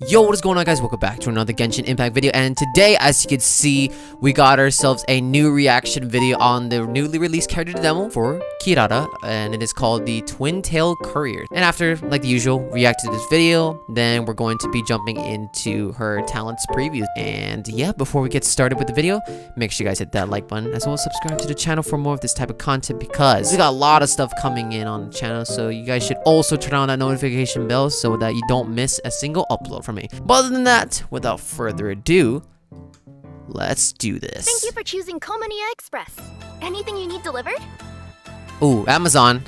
Yo, what is going on, guys? Welcome back to another Genshin Impact video, and today, as you can see, we got ourselves a new reaction video on the newly released character demo for Kirara, and it is called the Twin Tail Courier. And after, like the usual, react to this video, then we're going to be jumping into her talents preview. And yeah, before we get started with the video, make sure you guys hit that like button, as well as subscribe to the channel for more of this type of content, because we got a lot of stuff coming in on the channel, so you guys should also turn on that notification bell so that you don't miss a single upload from me. But other than that, without further ado, let's do this. Thank you for choosing Courier Express. Anything you need delivered? Ooh, Amazon.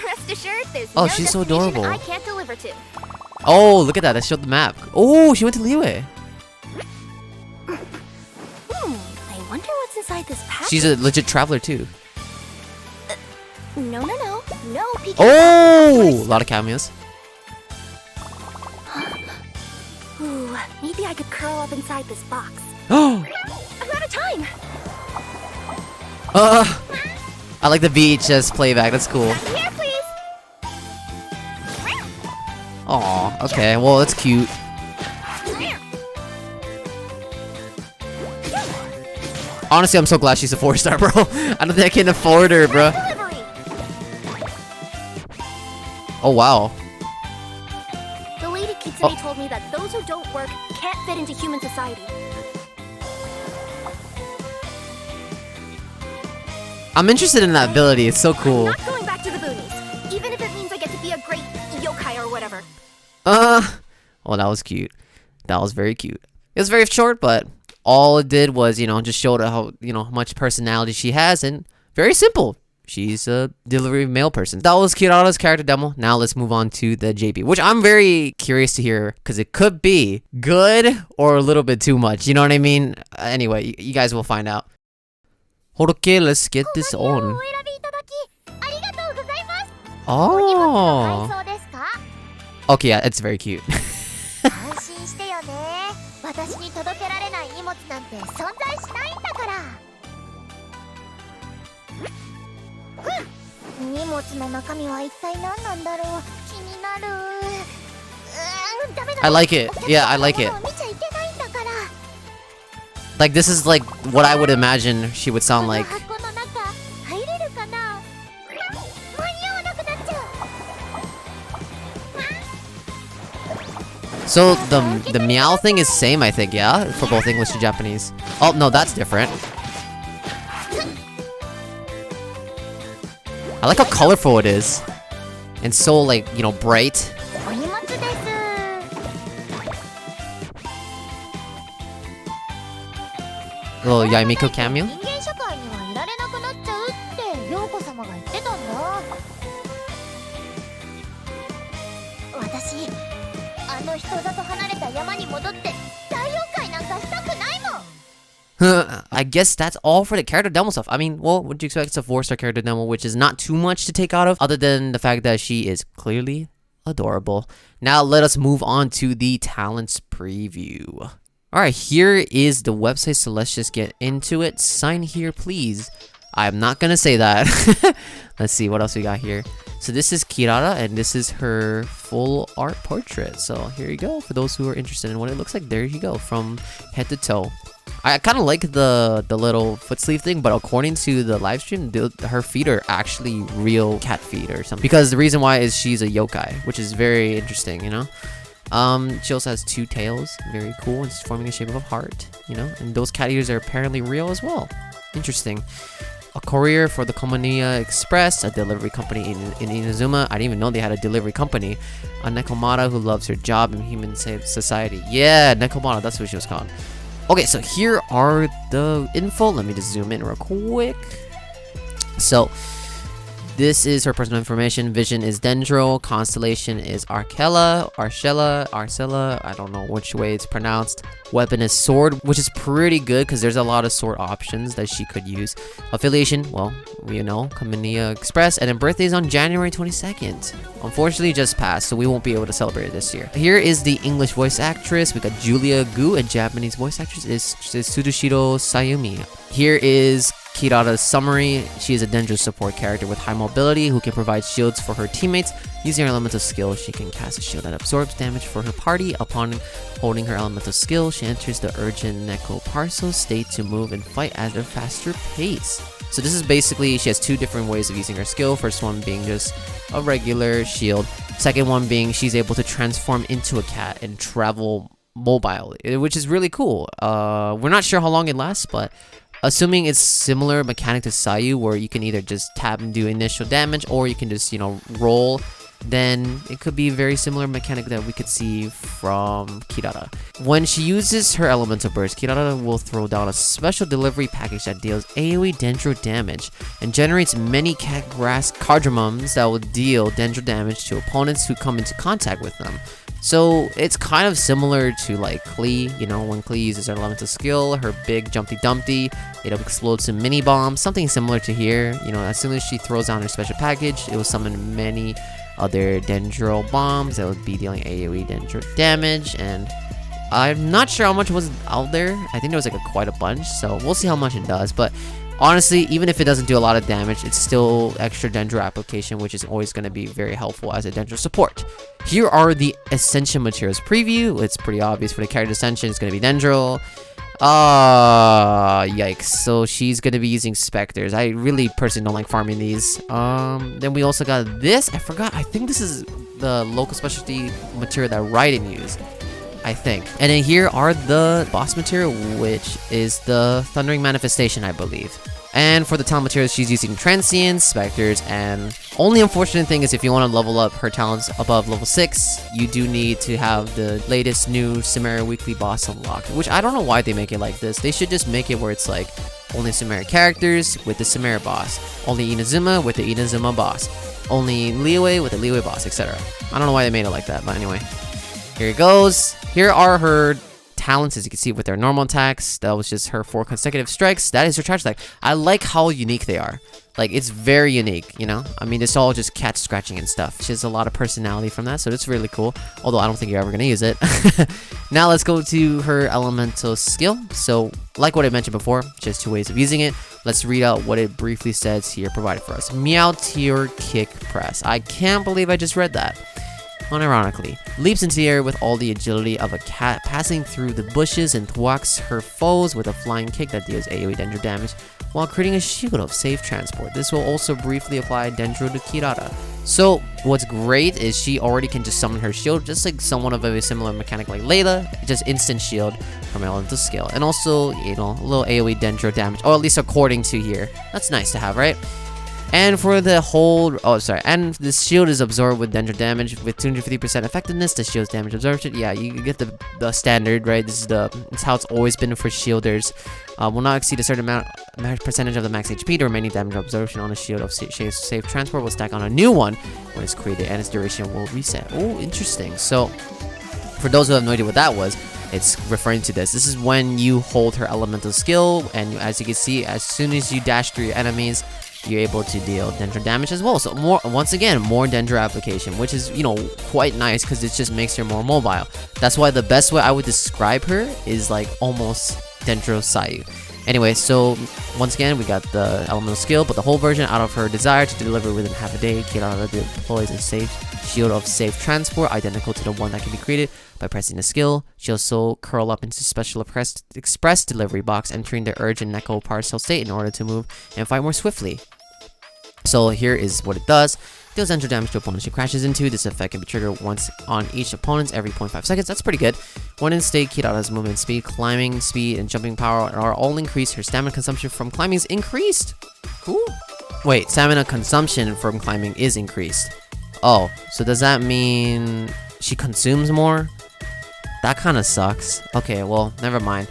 Rest assured, there's Oh, no she's so destination adorable. I can't deliver to. Oh, look at that. That showed the map. Oh, she went to Liyue. I wonder what's inside this package. She's a legit traveler too. No peeking. Oh, a lot of cameos. Ooh, maybe I could curl up inside this box. Oh. I'm out of time. I like the VHS playback. That's cool. Back here, please. Aw, okay. Well, that's cute. Honestly, I'm so glad she's a 4-star, bro. I don't think I can afford her, bro. Delivery. Oh, wow. The lady Kitsune told me that those who don't work can't fit into human society. I'm interested in that ability. It's so cool. I'm not going back to the boonies, even if it means I get to be a great yokai or whatever. Well, that was cute. That was very cute. It was very short, but all it did was, just showed how, how much personality she has, and very simple. She's a delivery mail person. That was Kirara's character demo. Now let's move on to the JP, which I'm very curious to hear, because it could be good or a little bit too much. You know what I mean? Anyway, you guys will find out. Okay, let's get this on. Oh. Okay, yeah, it's very cute. I like it. Yeah, I like it. Like, this is like what I would imagine she would sound like. So the meow thing is same, I think, yeah? For both English and Japanese. Oh, no, that's different. I like how colorful it is. And so, like, bright. Little Yaimiko cameo. I guess that's all for the character demo stuff. I mean, well, what do you expect? It's a 4-star character demo, which is not too much to take out of, other than the fact that she is clearly adorable. Now, let us move on to the talents preview. Alright, here is the website, so let's just get into it. Sign here, please. I'm not gonna say that. Let's see, what else we got here? So this is Kirara, and this is her full art portrait. So here you go, for those who are interested in what it looks like. There you go, from head to toe. I kind of like the little foot sleeve thing, but according to the live stream, her feet are actually real cat feet or something. Because the reason why is she's a yokai, which is very interesting, She also has 2 tails, very cool. It's forming the shape of a heart, and those cat ears are apparently real as well. Interesting. A courier for the Courier Express, a delivery company in Inazuma. I didn't even know they had a delivery company. A Nekomata who loves her job in human society. Yeah, Nekomata, that's what she was called. Okay, so here are the info. Let me just zoom in real quick. So, this is her personal information. Vision is Dendro. Constellation is Arcella. I don't know which way it's pronounced. Weapon is Sword, which is pretty good because there's a lot of sword options that she could use. Affiliation, well, Courier Express. And then birthday is on January 22nd. Unfortunately, just passed, so we won't be able to celebrate it this year. Here is the English voice actress. We got Julia Gu, and Japanese voice actress is Tsurushiro Sayumi. Here is Kirara's summary: she is a Dendro support character with high mobility who can provide shields for her teammates. Using her elemental skill, she can cast a shield that absorbs damage for her party. Upon holding her elemental skill, she enters the urgent Neko Parcel state to move and fight at a faster pace. So this is basically, she has two different ways of using her skill. First one being just a regular shield. Second one being she's able to transform into a cat and travel mobile, which is really cool. We're not sure how long it lasts, but assuming it's similar mechanic to Sayu, where you can either just tap and do initial damage, or you can just, you know, roll, then it could be a very similar mechanic that we could see from Kirara. When she uses her elemental burst, Kirara will throw down a special delivery package that deals AoE Dendro damage and generates many cat grass cardamums that will deal Dendro damage to opponents who come into contact with them. So it's kind of similar to like Klee, you know, when Klee uses her elemental skill, her big Jumpty Dumpty, it explodes some mini bombs, something similar to here. You know, as soon as she throws down her special package, it will summon many other Dendro bombs that would be dealing AoE Dendro damage, and I'm not sure how much was out there. I think there was like quite a bunch, so we'll see how much it does. But honestly, even if it doesn't do a lot of damage, it's still extra Dendro application, which is always going to be very helpful as a Dendro support. Here are the Ascension materials preview. It's pretty obvious for the character Ascension, it's going to be Dendro. Yikes. So she's going to be using Specters. I really personally don't like farming these. Then we also got this. I forgot. I think this is the local specialty material that Raiden used, I think. And then here are the boss material, which is the Thundering Manifestation, I believe. And for the talent materials, she's using Transients, Specters, and only unfortunate thing is if you want to level up her talents above level 6, you do need to have the latest new Chimera weekly boss unlocked, which I don't know why they make it like this. They should just make it where it's like only Chimera characters with the Chimera boss, only Inazuma with the Inazuma boss, only Liyue with the Liyue boss, etc. I don't know why they made it like that, but anyway. Here it goes. Here are her talents, as you can see, with their normal attacks. That was just her 4 consecutive strikes. That is her charge attack. I like how unique they are. Like, it's very unique, you know? I mean, it's all just cat scratching and stuff. She has a lot of personality from that, so it's really cool. Although, I don't think you're ever going to use it. Now, let's go to her elemental skill. So, like what I mentioned before, she has 2 ways of using it. Let's read out what it briefly says here provided for us. Meowtear Kick Press. I can't believe I just read that. Unironically, leaps into the air with all the agility of a cat, passing through the bushes and thwacks her foes with a flying kick that deals AoE Dendro damage while creating a shield of safe transport. This will also briefly apply Dendro to Kirara. So what's great is she already can just summon her shield, just like someone of a very similar mechanic like Layla, just instant shield from elemental skill. And also, you know, a little AoE Dendro damage, or at least according to here. That's nice to have, right? And for the whole, and this shield is absorbed with Dendro damage with 250% effectiveness. The shield's damage absorption, yeah, you get the standard, right? This is how it's always been for shielders. Will not exceed a certain percentage of the max HP. The remaining damage absorption on a shield of safe transport will stack on a new one when it's created, and its duration will reset. Oh, interesting. So, for those who have no idea what that was, it's referring to this. This is when you hold her elemental skill, and as you can see, as soon as you dash through your enemies, you're able to deal Dendro damage as well. So once again, more Dendro application, which is, you know, quite nice because it just makes her more mobile. That's why the best way I would describe her is like almost Dendro Sayu. Anyway, so once again, we got the elemental skill, but the whole version out of her desire to deliver within half a day. Kirara deploys a safe shield of safe transport, identical to the one that can be created by pressing the skill. She also curl up into special express delivery box, entering the urgent Neko Parcel state in order to move and fight more swiftly. So here is what it does. Deals Dendro damage to opponents she crashes into. This effect can be triggered once on each opponent every 0.5 seconds. That's pretty good. When in state, Kirara's movement speed, climbing speed, and jumping power are all increased. Her stamina consumption from climbing is increased. Cool. Wait, stamina consumption from climbing is increased. Oh, so does that mean she consumes more? That kind of sucks. Okay, well, never mind.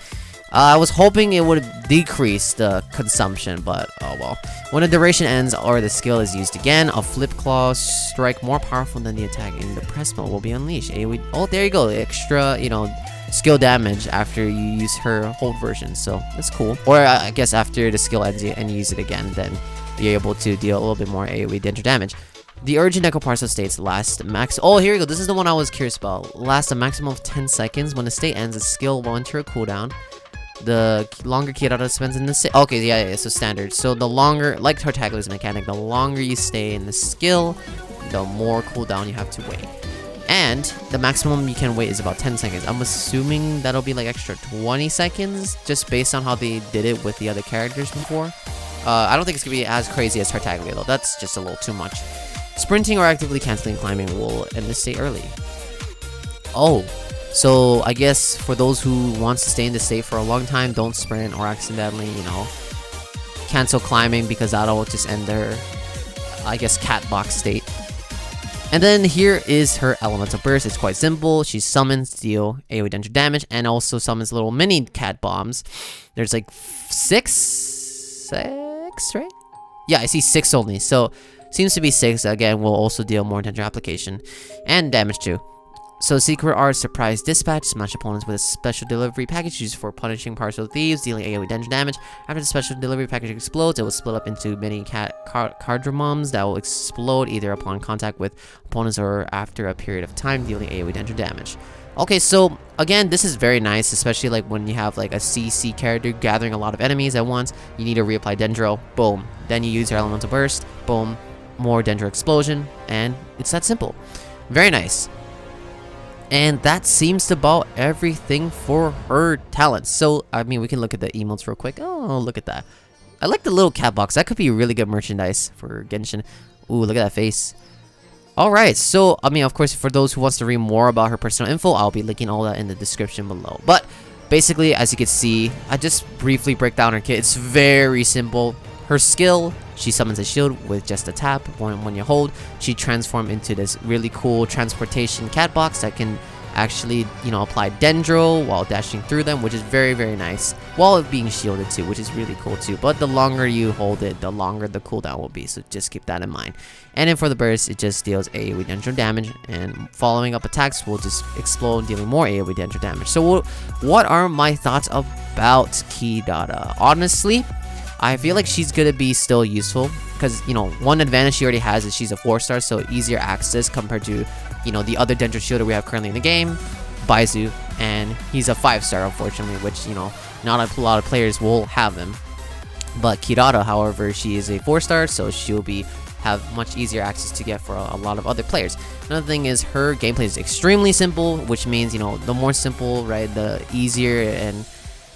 I was hoping it would decrease the consumption, but oh well. When the duration ends or the skill is used again, a flip claw strike more powerful than the attack in the press mode will be unleashed. Oh, there you go. Extra, you know, skill damage after you use her hold version. So that's cool. Or I guess after the skill ends and you use it again, then you're able to deal a little bit more AoE Dendro damage. The urgent Neko Parcel states last max. Oh, here we go. This is the one I was curious about. Last a maximum of 10 seconds. When the state ends, the skill will enter a cooldown. the longer Kirara spends in the okay, yeah, so standard. So the longer, like Tartaglia's mechanic, the longer you stay in the skill, the more cooldown you have to wait. And the maximum you can wait is about 10 seconds. I'm assuming that'll be like extra 20 seconds, just based on how they did it with the other characters before. I don't think it's gonna be as crazy as Tartaglia though. That's just a little too much. Sprinting or actively canceling climbing will end the state early. Oh, so I guess for those who wants to stay in the state for a long time, don't sprint or accidentally, you know, cancel climbing, because that'll just end their, I guess, cat box state. And then here is her elemental burst. It's quite simple. She summons, deal AoE dendro damage, and also summons little mini cat bombs. There's like six, right? Yeah, I see 6 only. So seems to be 6. Again, will also deal more dendro application and damage too. So Secret Art Surprise Dispatch, smash opponents with a special delivery package used for punishing partial thieves, dealing AoE dendro damage. After the special delivery package explodes, it will split up into many cardromoms that will explode either upon contact with opponents or after a period of time, dealing AoE dendro damage. Okay, so again, this is very nice, especially like when you have like a CC character gathering a lot of enemies at once. You need to reapply dendro, boom. Then you use your elemental burst, boom, more dendro explosion, and it's that simple. Very nice. And that seems to about everything for her talents. So, I mean, we can look at the emotes real quick. Oh, look at that. I like the little cat box. That could be really good merchandise for Genshin. Ooh, look at that face. Alright, so, I mean, of course, for those who wants to read more about her personal info, I'll be linking all that in the description below. But, basically, as you can see, I just briefly break down her kit. It's very simple. Her skill, she summons a shield with just a tap. When you hold, she transforms into this really cool transportation cat box that can actually, you know, apply dendro while dashing through them, which is very, very nice, while being shielded too, which is really cool too. But the longer you hold it, the longer the cooldown will be, so just keep that in mind. And then for the burst, it just deals AoE dendro damage, and following up attacks will just explode, dealing more AoE dendro damage. So what are my thoughts about Kirara? Honestly, I feel like she's gonna be still useful, because, you know, one advantage she already has is she's a 4-star, so easier access compared to, you know, the other dendro shielder we have currently in the game, Baizu, and he's a 5-star, unfortunately, which, you know, not a lot of players will have him. But Kirara, however, she is a 4-star, so she'll have much easier access to get for a lot of other players. Another thing is her gameplay is extremely simple, which means, you know, the more simple, right, the easier and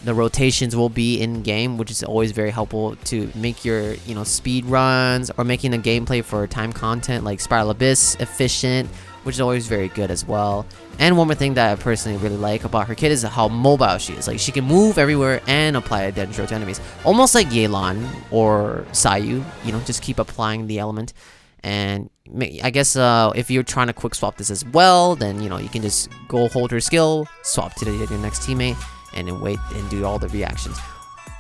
the rotations will be in game, which is always very helpful to make your, you know, speed runs or making the gameplay for time content like Spiral Abyss efficient, which is always very good as well. And one more thing that I personally really like about her kit is how mobile she is. Like, she can move everywhere and apply a dendro to enemies, almost like Yelan or Sayu. You know, just keep applying the element. And I guess if you're trying to quick swap this as well, then, you know, you can just go hold her skill, swap to your next teammate, and then wait and do all the reactions.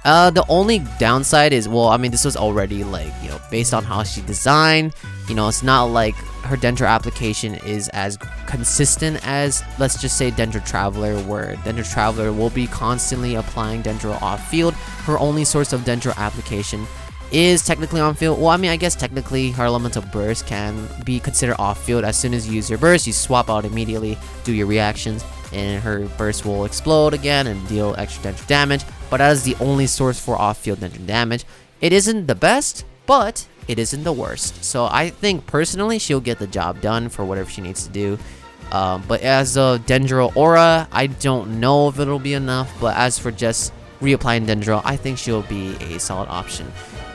The only downside is, well, I mean, this was already, like, you know, based on how she designed, you know, it's not like her dendro application is as consistent as, let's just say, Dendro Traveler, where Dendro Traveler will be constantly applying dendro off field. Her only source of dendro application is technically on field. Well, I mean, I guess technically her elemental burst can be considered off field. As soon as you use your burst, you swap out immediately, do your reactions, and her burst will explode again and deal extra dendro damage. But that is the only source for off-field dendro damage. It isn't the best, but it isn't the worst. So I think personally she'll get the job done for whatever she needs to do. But as a dendro aura, I don't know if it'll be enough. But as for just reapplying dendro, I think she'll be a solid option.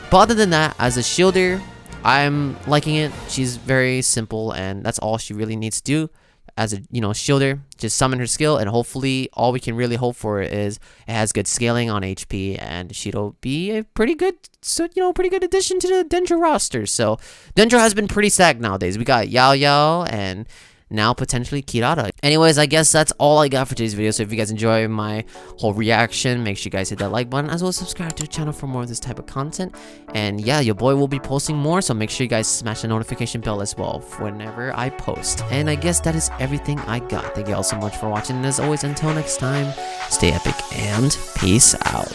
But other than that, as a shielder, I'm liking it. She's very simple, and that's all she really needs to do. As a, you know, shielder, just summon her skill, and hopefully all we can really hope for is it has good scaling on HP, and she'll be a pretty good, pretty good addition to the Dendro roster. So Dendro has been pretty stacked nowadays. We got Yao Yao and now potentially Kirara. Anyways, I guess that's all I got for today's video. So if you guys enjoy my whole reaction, make sure you guys hit that like button, as well as subscribe to the channel for more of this type of content. And yeah, your boy will be posting more, so make sure you guys smash the notification bell as well whenever I post. And I guess that is everything I got. Thank you all so much for watching, and as always, until next time, stay epic and peace out.